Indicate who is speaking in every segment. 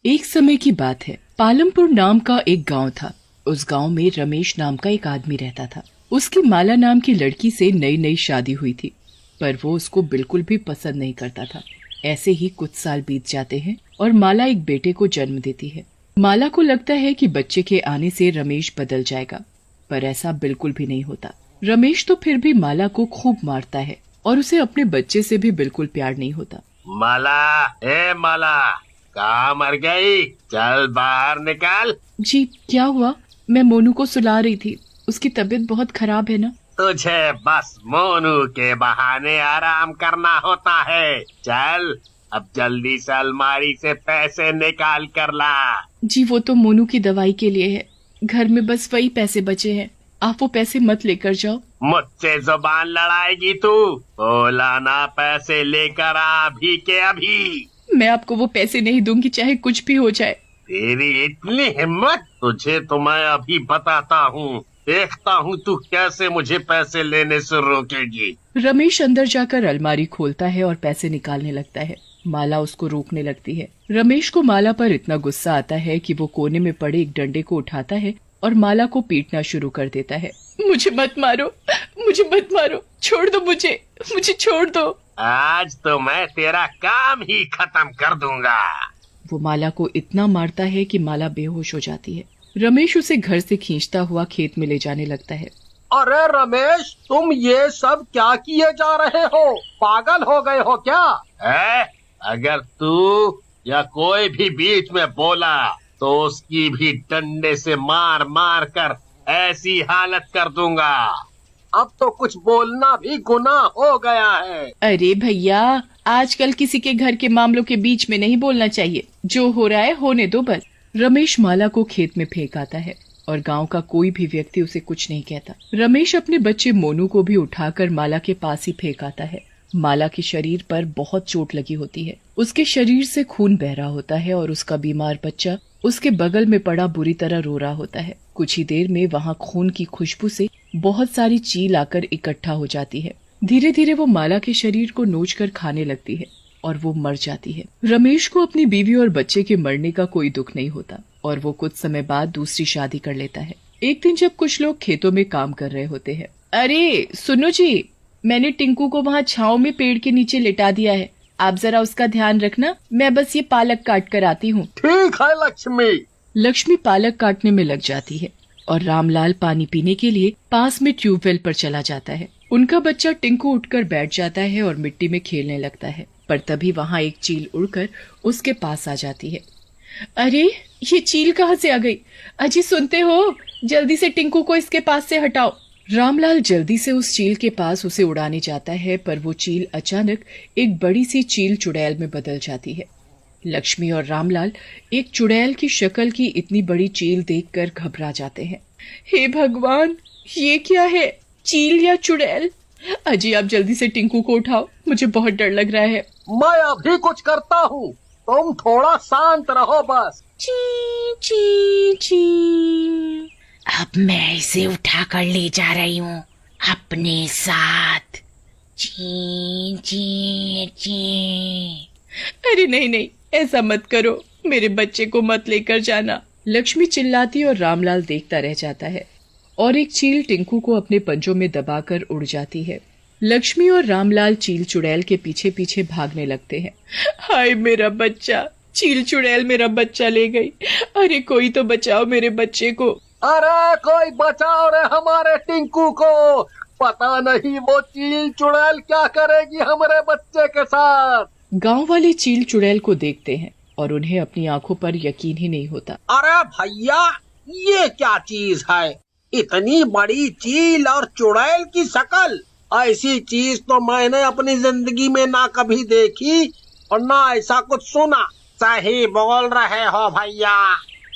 Speaker 1: एक समय की बात है। पालमपुर नाम का एक गांव था। उस गांव में रमेश नाम का एक आदमी रहता था। उसकी माला नाम की लड़की से नई नई शादी हुई थी, पर वो उसको बिल्कुल भी पसंद नहीं करता था। ऐसे ही कुछ साल बीत जाते हैं और माला एक बेटे को जन्म देती है। माला को लगता है कि बच्चे के आने से रमेश बदल जाएगा, पर ऐसा बिल्कुल भी नहीं होता। रमेश तो फिर भी माला को खूब मारता है और उसे अपने बच्चे से भी बिल्कुल प्यार नहीं होता।
Speaker 2: माला, कहाँ मर गई? चल बाहर निकल।
Speaker 1: जी क्या हुआ? मैं मोनू को सुला रही थी, उसकी तबीयत बहुत खराब है ना।
Speaker 2: तुझे बस मोनू के बहाने आराम करना होता है। चल अब जल्दी से अलमारी से पैसे निकाल कर ला।
Speaker 1: जी वो तो मोनू की दवाई के लिए है, घर में बस वही पैसे बचे हैं। आप वो पैसे मत लेकर जाओ।
Speaker 2: मुझसे जुबान लड़ाएगी तू? बोला ना, पैसे लेकर आ अभी के अभी।
Speaker 1: मैं आपको वो पैसे नहीं दूंगी, चाहे कुछ भी हो जाए।
Speaker 2: तेरी इतनी हिम्मत? तुझे तो मैं अभी बताता हूँ, देखता हूँ तू कैसे मुझे पैसे लेने से रोकेगी।
Speaker 1: रमेश अंदर जाकर अलमारी खोलता है और पैसे निकालने लगता है। माला उसको रोकने लगती है। रमेश को माला पर इतना गुस्सा आता है कि वो कोने में पड़े एक डंडे को उठाता है और माला को पीटना शुरू कर देता है। मुझे मत मारो, मुझे मत मारो, छोड़ दो मुझे, मुझे छोड़ दो।
Speaker 2: आज तो मैं तेरा काम ही खत्म कर दूंगा।
Speaker 1: वो माला को इतना मारता है कि माला बेहोश हो जाती है। रमेश उसे घर से खींचता हुआ खेत में ले जाने लगता है।
Speaker 3: अरे रमेश, तुम ये सब क्या किए जा रहे हो? पागल हो गए हो क्या?
Speaker 2: है? अगर तू या कोई भी बीच में बोला तो उसकी भी डंडे से मार मार कर ऐसी हालत कर दूंगा।
Speaker 3: अब तो कुछ बोलना भी गुनाह हो गया है।
Speaker 1: अरे भैया, आजकल किसी के घर के मामलों के बीच में नहीं बोलना चाहिए। जो हो रहा है होने दो बस। रमेश माला को खेत में फेंक आता है और गांव का कोई भी व्यक्ति उसे कुछ नहीं कहता। रमेश अपने बच्चे मोनू को भी उठाकर माला के पास ही फेंक आता है। माला के शरीर पर बहुत चोट लगी होती है। उसके शरीर से खून बह रहा होता है और उसका बीमार बच्चा उसके बगल में पड़ा बुरी तरह रो रहा होता है। कुछ ही देर में वहाँ खून की खुशबू से बहुत सारी चील आकर इकट्ठा हो जाती है। धीरे धीरे वो माला के शरीर को नोचकर खाने लगती है और वो मर जाती है। रमेश को अपनी बीवी और बच्चे के मरने का कोई दुख नहीं होता और वो कुछ समय बाद दूसरी शादी कर लेता है। एक दिन जब कुछ लोग खेतों में काम कर रहे होते हैं। अरे सुनो जी, मैंने टिंकू को वहाँ छांव में पेड़ के नीचे लिटा दिया है, आप जरा उसका ध्यान रखना। मैं बस ये पालक काट कर आती हूँ।
Speaker 3: ठीक है लक्ष्मी।
Speaker 1: लक्ष्मी पालक काटने में लग जाती है और रामलाल पानी पीने के लिए पास में ट्यूबवेल पर चला जाता है। उनका बच्चा टिंकू उठकर बैठ जाता है और मिट्टी में खेलने लगता है, पर तभी वहाँ एक चील उड़कर उसके पास आ जाती है। अरे ये चील कहाँ से आ गई? अजी सुनते हो, जल्दी से टिंकू को इसके पास से हटाओ। रामलाल जल्दी से उस चील के पास उसे उड़ाने जाता है, पर वो चील अचानक एक बड़ी सी चील चुड़ैल में बदल जाती है। लक्ष्मी और रामलाल एक चुड़ैल की शक्ल की इतनी बड़ी चील देखकर घबरा जाते हैं। हे भगवान, ये क्या है, चील या चुड़ैल? अजी आप जल्दी से टिंकू को उठाओ, मुझे बहुत डर लग रहा है।
Speaker 3: मैं अभी कुछ करता हूँ, तुम थोड़ा शांत रहो बस।
Speaker 1: ची ची ची।
Speaker 4: अब मैं इसे उठा कर ले जा रही हूँ अपने साथ। ची ची ची।
Speaker 1: अरे नहीं नहीं, ऐसा मत करो, मेरे बच्चे को मत लेकर जाना। लक्ष्मी चिल्लाती और रामलाल देखता रह जाता है और एक चील टिंकू को अपने पंजों में दबाकर उड़ जाती है। लक्ष्मी और रामलाल चील चुड़ैल के पीछे पीछे भागने लगते हैं। हाय मेरा बच्चा, चील चुड़ैल मेरा बच्चा ले गई। अरे कोई तो बचाओ मेरे बच्चे को।
Speaker 3: अरे कोई बचाओ रे हमारे टिंकू को। पता नहीं वो चील चुड़ैल क्या करेगी हमारे बच्चे के साथ।
Speaker 1: गांव वाले चील चुड़ैल को देखते हैं और उन्हें अपनी आंखों पर यकीन ही नहीं होता।
Speaker 3: अरे भैया, ये क्या चीज है? इतनी बड़ी चील और चुड़ैल की शक्ल, ऐसी चीज तो मैंने अपनी जिंदगी में ना कभी देखी और ना ऐसा कुछ सुना। सही बोल रहे हो भैया।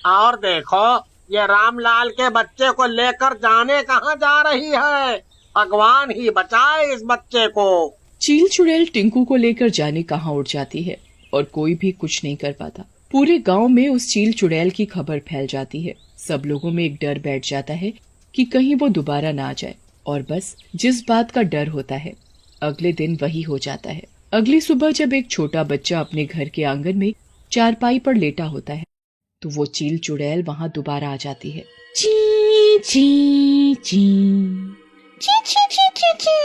Speaker 3: और देखो, ये रामलाल के बच्चे को लेकर जाने कहाँ जा रही है? भगवान ही बचाए इस बच्चे को।
Speaker 1: चील चुड़ैल टिंकू को लेकर जाने कहाँ उड़ जाती है और कोई भी कुछ नहीं कर पाता। पूरे गांव में उस चील चुड़ैल की खबर फैल जाती है। सब लोगों में एक डर बैठ जाता है कि कहीं वो दोबारा ना आ जाए, और बस जिस बात का डर होता है अगले दिन वही हो जाता है। अगली सुबह जब एक छोटा बच्चा अपने घर के आंगन में चारपाई पर लेटा होता है तो वो चील चुड़ैल वहां दोबारा आ जाती है।
Speaker 4: ची ची ची ची ची ची ची ची।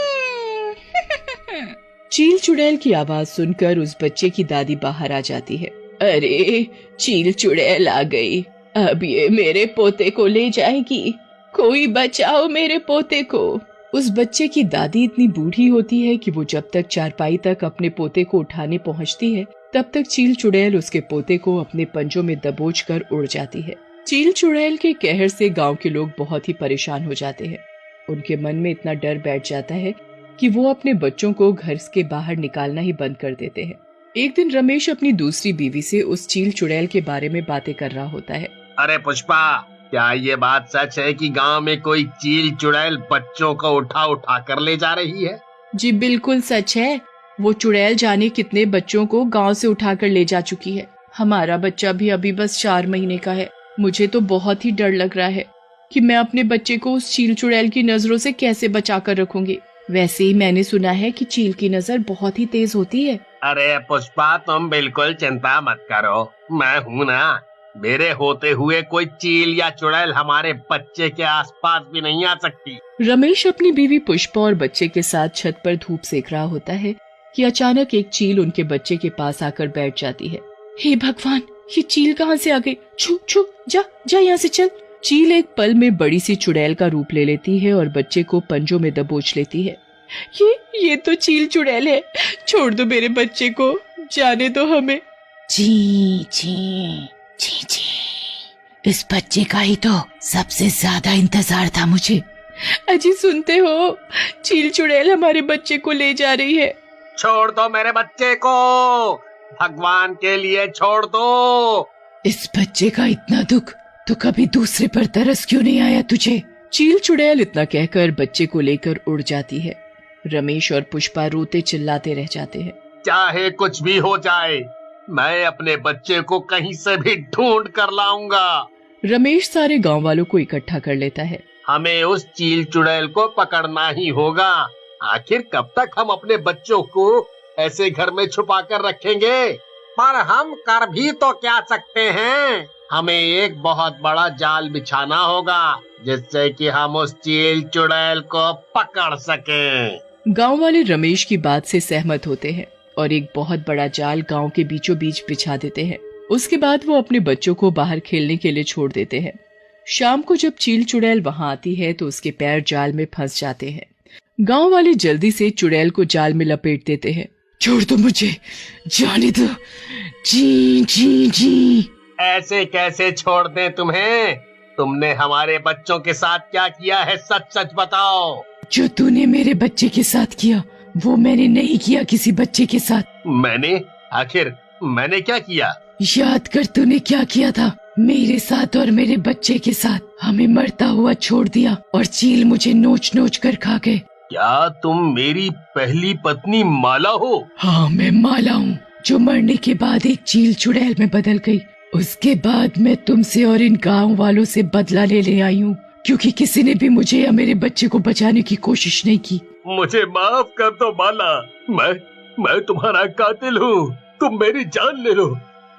Speaker 1: चील चुड़ैल की आवाज सुनकर उस बच्चे की दादी बाहर आ जाती है। अरे, चील चुड़ैल आ गई, अब ये मेरे पोते को ले जाएगी, कोई बचाओ मेरे पोते को। उस बच्चे की दादी इतनी बूढ़ी होती है कि वो जब तक चारपाई तक अपने पोते को उठाने पहुंचती है तब तक चील चुड़ैल उसके पोते को अपने पंजों में दबोच कर उड़ जाती है। चील चुड़ैल के कहर से गांव के लोग बहुत ही परेशान हो जाते हैं। उनके मन में इतना डर बैठ जाता है कि वो अपने बच्चों को घर के बाहर निकालना ही बंद कर देते हैं। एक दिन रमेश अपनी दूसरी बीवी से उस चील चुड़ैल के बारे में बातें कर रहा होता है।
Speaker 2: अरे पुष्पा, क्या ये बात सच है कि गांव में कोई चील चुड़ैल बच्चों को उठा उठा कर ले जा रही है?
Speaker 1: जी बिल्कुल सच है। वो चुड़ैल जाने कितने बच्चों को गांव से उठाकर ले जा चुकी है। हमारा बच्चा भी अभी बस 4 महीने का है। मुझे तो बहुत ही डर लग रहा है कि मैं अपने बच्चे को उस चील चुड़ैल की नजरों से कैसे बचा कर रखूंगी। वैसे ही मैंने सुना है कि चील की नजर बहुत ही तेज होती है।
Speaker 2: अरे पुष्पा, तुम बिल्कुल चिंता मत करो, मैं हूँ ना। मेरे होते हुए कोई चील या चुड़ैल हमारे बच्चे के आसपास भी नहीं आ सकती।
Speaker 1: रमेश अपनी बीवी पुष्पा और बच्चे के साथ छत पर धूप सेक रहा होता है कि अचानक एक चील उनके बच्चे के पास आकर बैठ जाती है। हे भगवान, ये चील कहाँ से आ गई? छू छू, जा जा यहाँ से चल। चील एक पल में बड़ी सी चुड़ैल का रूप ले लेती है और बच्चे को पंजों में दबोच लेती है। ये तो चील चुड़ैल है, छोड़ दो मेरे बच्चे को, जाने दो हमें।
Speaker 4: ची ची ची ची। इस बच्चे का ही तो सबसे ज्यादा इंतजार था मुझे।
Speaker 1: अजी सुनते हो, चील चुड़ैल हमारे बच्चे को ले जा रही है।
Speaker 2: छोड़ दो मेरे बच्चे को, भगवान के लिए छोड़ दो।
Speaker 4: इस बच्चे का इतना दुख तो कभी दूसरे पर तरस क्यों नहीं आया तुझे?
Speaker 1: चील चुड़ैल इतना कहकर बच्चे को लेकर उड़ जाती है। रमेश और पुष्पा रोते चिल्लाते रह जाते हैं।
Speaker 2: चाहे कुछ भी हो जाए, मैं अपने बच्चे को कहीं से भी ढूंढ कर लाऊंगा।
Speaker 1: रमेश सारे गांव वालों को इकट्ठा कर लेता है।
Speaker 2: हमें उस चील चुड़ैल को पकड़ना ही होगा। आखिर कब तक हम अपने बच्चों को ऐसे घर में छुपा कर रखेंगे?
Speaker 3: पर हम कर भी तो क्या सकते हैं?
Speaker 2: हमें एक बहुत बड़ा जाल बिछाना होगा जिससे कि हम उस चील चुड़ैल को पकड़ सकें।
Speaker 1: गांव वाले रमेश की बात से सहमत होते हैं और एक बहुत बड़ा जाल गांव के बीचों बीच बिछा देते हैं। उसके बाद वो अपने बच्चों को बाहर खेलने के लिए छोड़ देते हैं। शाम को जब चील चुड़ैल वहां आती है तो उसके पैर जाल में फंस जाते हैं। गांव वाले जल्दी से चुड़ैल को जाल में लपेट देते हैं।
Speaker 4: छोड़ दो मुझे, जाने दो। जी जी जी।
Speaker 2: ऐसे कैसे छोड़ दें तुम्हें? तुमने हमारे बच्चों के साथ क्या किया है, सच सच बताओ।
Speaker 4: जो तूने मेरे बच्चे के साथ किया वो मैंने नहीं किया किसी बच्चे के साथ।
Speaker 2: आखिर मैंने क्या किया?
Speaker 4: याद कर तूने क्या किया था मेरे साथ और मेरे बच्चे के साथ। हमें मरता हुआ छोड़ दिया और चील मुझे नोच नोच कर खा गए।
Speaker 2: क्या तुम मेरी पहली पत्नी माला हो?
Speaker 4: हाँ, मैं माला हूँ, जो मरने के बाद एक चील चुड़ैल में बदल गई। उसके बाद मैं तुमसे और इन गांव वालों से बदला ले आई हूँ, क्योंकि किसी ने भी मुझे या मेरे बच्चे को बचाने की कोशिश नहीं की।
Speaker 2: मुझे माफ कर दो माला, मैं तुम्हारा कातिल हूँ। तुम मेरी जान ले लो,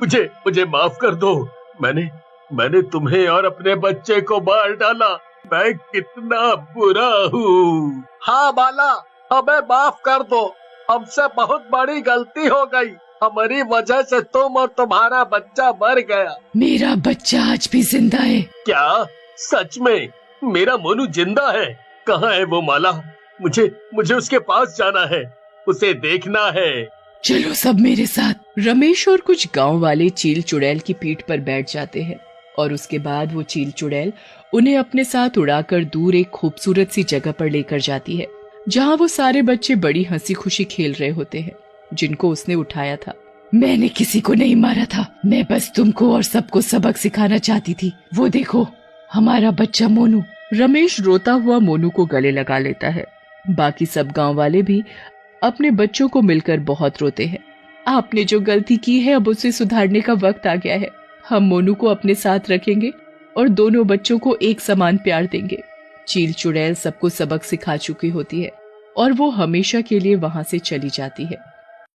Speaker 2: मुझे माफ कर दो। मैंने तुम्हें और अपने बच्चे को मार डाला। मैं कितना बुरा हूँ।
Speaker 3: हाँ बाला, हमें माफ कर दो, हमसे बहुत बड़ी गलती हो गई। हमारी वजह से तुम और तुम्हारा बच्चा मर गया।
Speaker 4: मेरा बच्चा आज भी जिंदा है।
Speaker 2: क्या? सच में? मेरा मोनू जिंदा है? कहाँ है वो माला? मुझे उसके पास जाना है, उसे देखना है।
Speaker 4: चलो सब मेरे साथ।
Speaker 1: रमेश और कुछ गांव वाले चील चुड़ैल की पीठ पर बैठ जाते हैं और उसके बाद वो चील चुड़ैल उन्हें अपने साथ उड़ाकर दूर एक खूबसूरत सी जगह पर लेकर जाती है, जहाँ वो सारे बच्चे बड़ी हंसी खुशी खेल रहे होते हैं जिनको उसने उठाया था।
Speaker 4: मैंने किसी को नहीं मारा था, मैं बस तुमको और सबको सबक सिखाना चाहती थी। वो देखो, हमारा बच्चा मोनू।
Speaker 1: रमेश रोता हुआ मोनू को गले लगा लेता है। बाकी सब गांव वाले भी अपने बच्चों को मिलकर बहुत रोते हैं। आपने जो गलती की है अब उसे सुधारने का वक्त आ गया है। हम मोनू को अपने साथ रखेंगे और दोनों बच्चों को एक समान प्यार देंगे। चील चुड़ैल सबको सबक सिखा चुकी होती है और वो हमेशा के लिए वहां से चली जाती है।